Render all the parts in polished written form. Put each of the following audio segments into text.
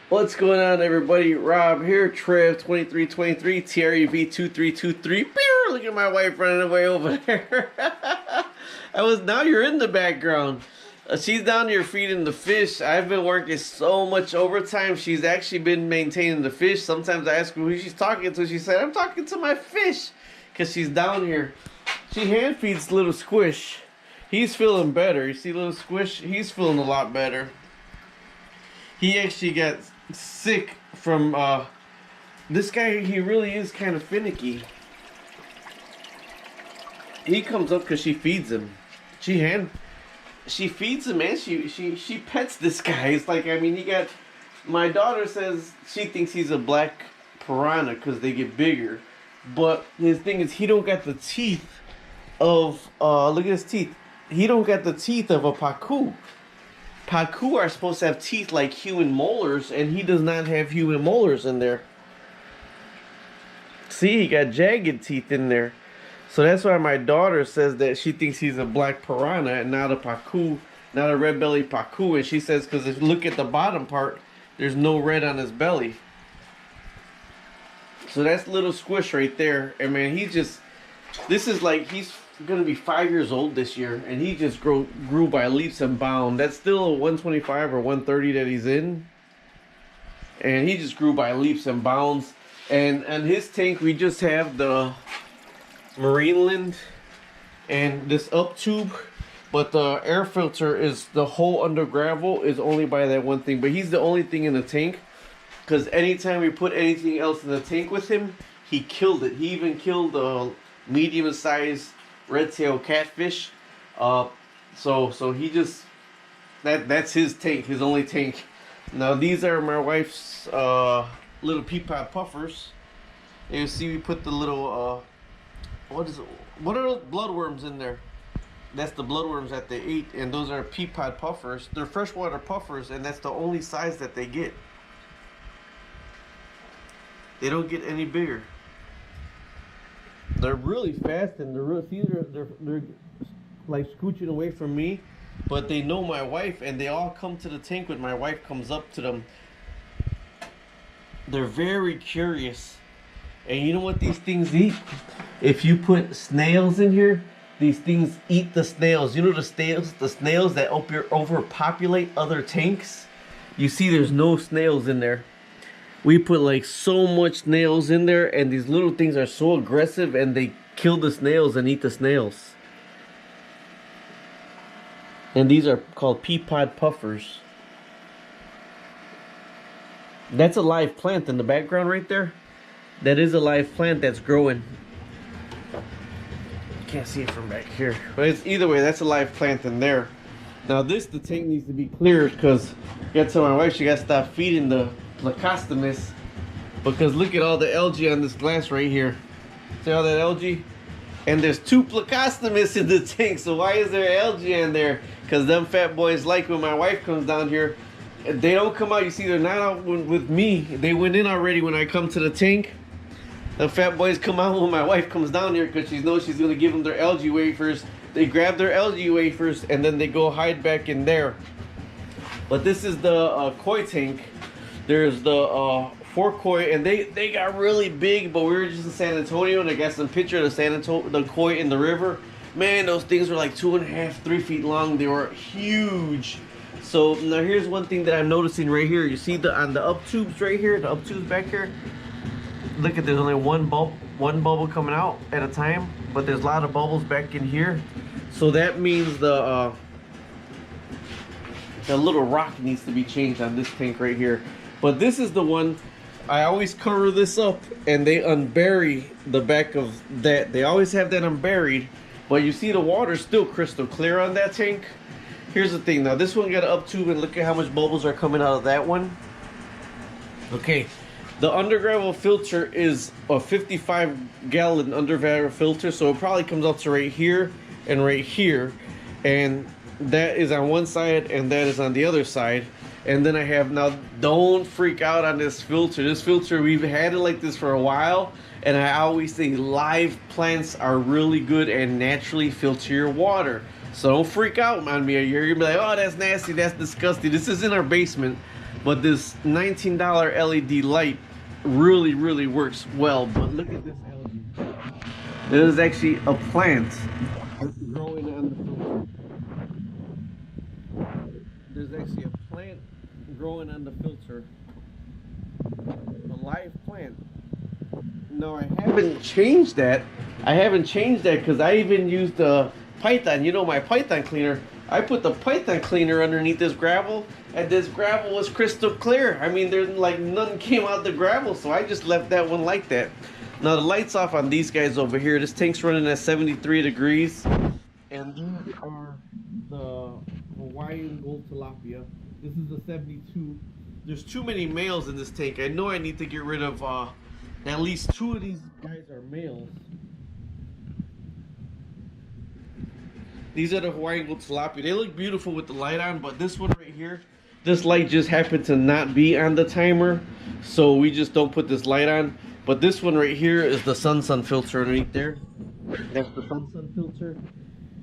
What's going on, everybody? Rob here, Trev2323, TREV2323. Look at my wife running away over there. Now you're in the background. She's down here feeding the fish. I've been working so much overtime. She's actually been maintaining the fish. Sometimes I ask her who she's talking to. She said, I'm talking to my fish. Because she's down here. She hand feeds little Squish. He's feeling better. You see little Squish? He's feeling a lot better. He actually got sick from this guy. He really is kind of finicky. He comes up because she feeds him. She feeds him, man. She pets this guy. It's like, I mean, my daughter says she thinks he's a black piranha because they get bigger, but his thing is he don't got the teeth of look at his teeth. He don't got the teeth of a pacu. Pacu are supposed to have teeth like human molars, and he does not have human molars in there. See, he got jagged teeth in there. So that's why my daughter says that she thinks he's a black piranha and not a pacu, not a red-bellied pacu. And she says because if you look at the bottom part, there's no red on his belly. So that's little Squish right there. And man, this is like he's gonna be 5 years old this year, and he just grew by leaps and bounds. That's still a 125 or 130 that he's in, and he just grew by leaps and bounds. And on his tank we just have the Marineland and this up tube, but the air filter is the whole under gravel is only by that one thing. But he's the only thing in the tank, because anytime we put anything else in the tank with him, he killed it. He even killed a medium-sized red-tailed catfish. So he just that's his tank, his only tank. Now these are my wife's little pea pod puffers. And you see we put the little what are those bloodworms in there? That's the bloodworms that they ate, and those are pea pod puffers. They're freshwater puffers, and that's the only size that they get. They don't get any bigger. They're really fast, and they're like scooching away from me, but they know my wife, and they all come to the tank when my wife comes up to them. They're very curious, and you know what these things eat? If you put snails in here, these things eat the snails. You know the snails that overpopulate other tanks? You see there's no snails in there. We put like so much snails in there, and these little things are so aggressive, and they kill the snails and eat the snails. And these are called pea pod puffers. That's a live plant in the background right there. That is a live plant that's growing. You can't see it from back here, but it's either way, that's a live plant in there. Now the tank needs to be cleared, because I gotta tell my wife she gotta stop feeding the Lacostomus, because look at all the algae on this glass right here. See all that algae? And there's 2 Lacostomus in the tank. So why is there algae in there? Because them fat boys like when my wife comes down here, they don't come out. You see, they're not out with me. They went in already when I come to the tank. The fat boys come out when my wife comes down here, because she knows she's going to give them their algae wafers. They grab their algae wafers, and then they go hide back in there. But this is the koi tank. There's the 4 koi, and they got really big, but we were just in San Antonio, and I got some picture of the koi in the river. Man, those things were like 2.5, 3 feet long. They were huge. So now here's one thing that I'm noticing right here. You see on the up tubes right here, the up tubes back here. Look at, there's only one bubble coming out at a time, but there's a lot of bubbles back in here. So that means the little rock needs to be changed on this tank right here. But this is the one, I always cover this up, and they unbury the back of that. They always have that unburied, but you see the water's still crystal clear on that tank. Here's the thing, now this one got an up tube, and look at how much bubbles are coming out of that one. Okay, the undergravel filter is a 55-gallon undergravel filter, so it probably comes up to right here and right here, and that is on one side and that is on the other side. And then I have, now don't freak out on this filter. This filter, we've had it like this for a while, and I always say live plants are really good and naturally filter your water. So don't freak out on me. You're gonna be like, oh, that's nasty, that's disgusting. This is in our basement. But this $19 LED light really works well. But look at this algae. This is actually a plant growing on the filter. There's actually a plant growing on the filter. A live plant. No, I haven't changed that. I haven't changed that because I even used the Python. You know, my Python cleaner. I put the Python cleaner underneath this gravel, and this gravel was crystal clear. I mean, there's like none came out the gravel, so I just left that one like that. Now the light's off on these guys over here. This tank's running at 73 degrees, and these are the Hawaiian gold tilapia. This is the 72. There's too many males in this tank. I know I need to get rid of at least 2 of these guys are males. These are the Hawaiian gold tilapia. They look beautiful with the light on, but this one right here, this light just happened to not be on the timer, so we just don't put this light on. But this one right here is the sun filter underneath there. That's the sun filter.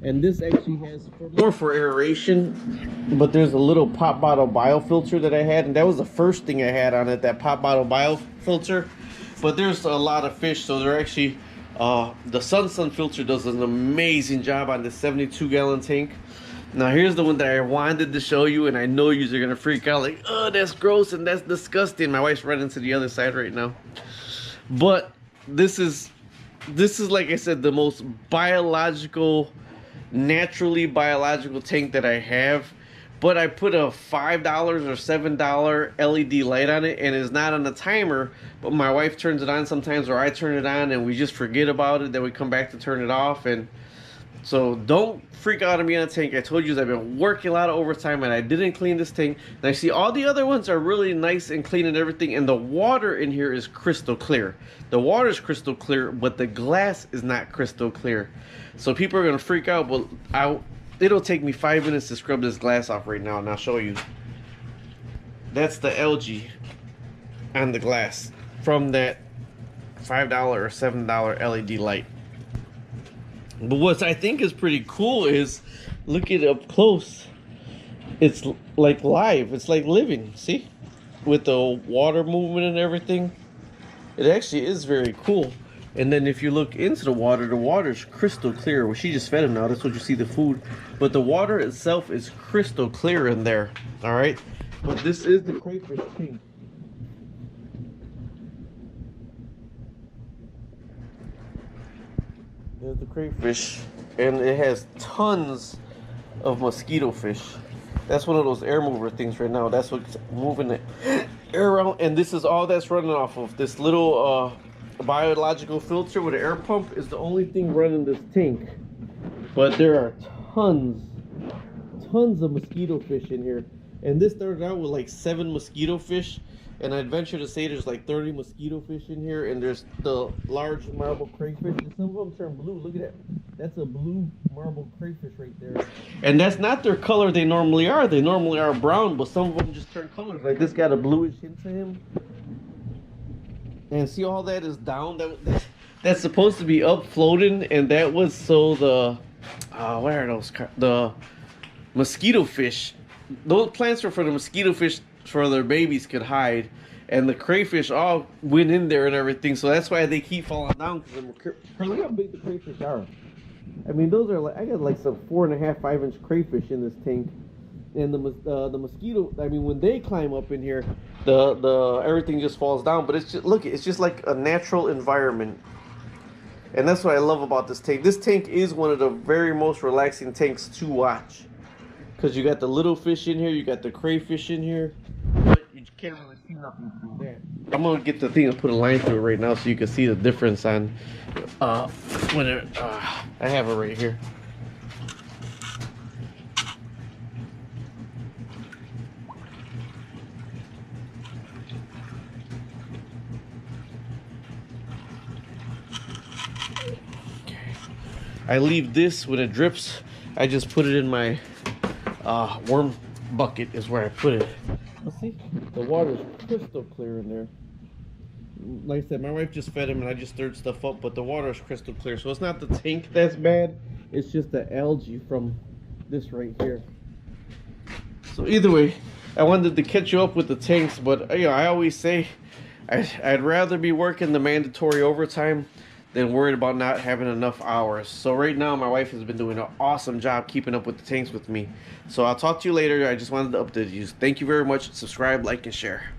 And this actually has more for aeration, but there's a little pop bottle biofilter that I had, and that was the first thing I had on it, that pop bottle biofilter. But there's a lot of fish, so they're actually the sun filter does an amazing job on this 72-gallon tank. Now here's the one that I wanted to show you, and I know you're gonna freak out like, oh, that's gross and that's disgusting. My wife's running to the other side right now. But this is like I said, the most biological, naturally biological tank that I have. But I put a $5 or $7 LED light on it, and it's not on the timer, but my wife turns it on sometimes, or I turn it on and we just forget about it, then we come back to turn it off. And so don't freak out on me on a tank. I told you I've been working a lot of overtime and I didn't clean this tank. And I see all the other ones are really nice and clean and everything, and the water in here is crystal clear. The water is crystal clear, but the glass is not crystal clear. So people are gonna freak out, but it'll take me 5 minutes to scrub this glass off right now, and I'll show you. That's the algae on the glass from that $5 or $7 LED light. But what I think is pretty cool is, look at it up close. It's like live. It's like living. See? With the water movement and everything. It actually is very cool. And then if you look into the water is crystal clear. Well, she just fed him now. That's what you see, the food. But the water itself is crystal clear in there. All right? But this is the crayfish tank. There's the crayfish. And it has tons of mosquito fish. That's one of those air mover things right now. That's what's moving the air around. And this is all that's running off of this little biological filter with an air pump is the only thing running this tank. But there are tons of mosquito fish in here. And this started out with like 7 mosquito fish. And I'd venture to say there's like 30 mosquito fish in here. And there's the large marble crayfish. And some of them turn blue. Look at that. That's a blue marble crayfish right there. And that's not their color they normally are. They normally are brown, but some of them just turn colors. Like this got a bluish hint to him. And see, all that is down. That's supposed to be up floating, and that was so the what are those? The mosquito fish. Those plants are for the mosquito fish, for their babies could hide, and the crayfish all went in there and everything. So that's why they keep falling down. Look how big the crayfish are. I mean, those are like, I got like some 4.5, 5-inch crayfish in this tank. And the mosquito, I mean, when they climb up in here, the everything just falls down. But it's just, look, it's just like a natural environment. And that's what I love about this tank. This tank is one of the very most relaxing tanks to watch. Because you got the little fish in here, you got the crayfish in here, but you can't really see nothing through there. I'm going to get the thing and put a line through it right now so you can see the difference on when it, I have it right here. I leave this when it drips. I just put it in my worm bucket is where I put it. Let's see. The water's crystal clear in there. Like I said, my wife just fed him and I just stirred stuff up, but the water is crystal clear. So it's not the tank that's bad. It's just the algae from this right here. So either way, I wanted to catch you up with the tanks, but you know, I always say I'd rather be working the mandatory overtime than worried about not having enough hours. So right now, my wife has been doing an awesome job keeping up with the tanks with me. So I'll talk to you later. I just wanted to update you. Thank you very much. Subscribe, like, and share.